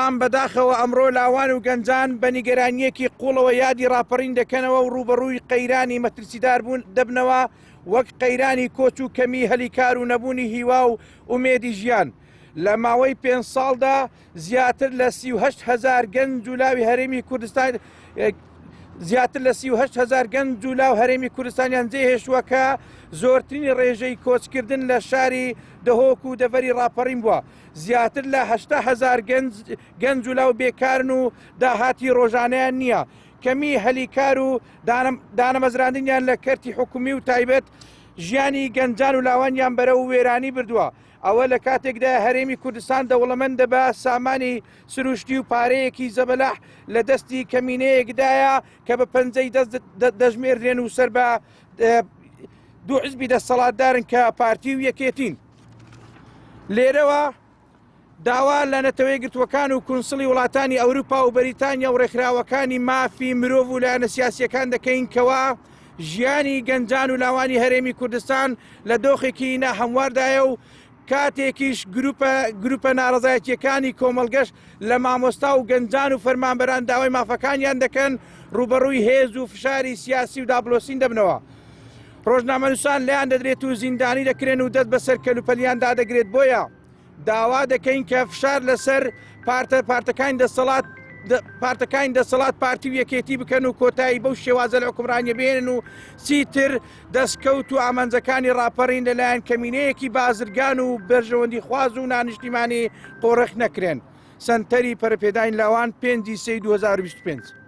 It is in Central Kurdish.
ئەم بەداخەوە ئەمڕۆ لاوان و گەنجان بە نیگەرانیەکی قوڵەوە یادی ڕاپەڕین دەکەنەوە و ڕوبەڕووی قەیرانی مەترسیدار بوون دەبنەوە وەک قەیرانی کۆچ و کەمی هەلیکار و نەبوونی هیوا و ئومێدی ژیان. لە ماوەی 5 ساڵدا زیاتر لە 38,000 گەنج و لاوی هەرێمی کوردستان زیاتر لە 38,000 گەنج و لاو هەرێمی کوردستانیان جێهێشتووە کە زۆرترینی ڕێژەی کۆچکردن لە شاری دهۆک و دەڤەری ڕاپەڕین بووە. زیاتر لە 80,000 گەنج و لاو بێکارن و داهاتی ڕۆژانەیان نییە. کەمی هەلیکار و دانەمەزراندنیان لە کەرتی حکومی و تایبەت ژیانی گەنجان و لاوانیان بەرە و وێرانی بردووە. ئەوە لە کاتێکدا هەرێمی کوردستان دەوڵەمەندە بە سامانی سروشتی و پارەیەکی زەبەلەح لە دەستی کەمینەیەکدایە کە بە پەنجەی دەژمێردرێن و سەر بە دوو حزبی دەسەڵاتدارن کە پارتی و یەکێتین. لێرەوە داوا لە نەتەوەی گرتوەکان و کونسڵی وڵاتانی ئەوروپا و بەریتانیا و ڕێکخراوەکانی مافی مرۆڤ و لایەنە سیاسیەکان دەکەین کەوا ژیانی گەنجان و لاوانی هەرێمی کوردستان لە دۆخێکی ناهەمواردایە و کاتێکیش گروپە ناڕزایەتیەکانی کۆمەڵگەشت لە مامۆستا و گەنجان و فەرمانبەران داوای مافەکانیان دەکەن ڕوبەڕووی هێز و فشاری سیاسی و دابلۆسین دەبنەوە. ڕۆژنامەنووسان لەیان دەدرێت و زیندانی دەکرێن و دەست بەسەر کەلوپەلیاندا دەگرێت. بۆیە داوا دەکەین کە فشار لەسەر پارتەکانی دەسەڵات پارتی و یەکێتی بکەن و کۆتایی بەو شێوازە لە حکومڕانیە بێنن و چیتر دەستکەوت و ئامانجەکانی ڕاپەڕین لەلایەن کەمینەیەکی بازرگان و بەرژەوەندی خواز و نانیشتیمانی قۆڕەخ نەکرێن. سنتەری پەرەپێدانی لاوان 5 سی 2025.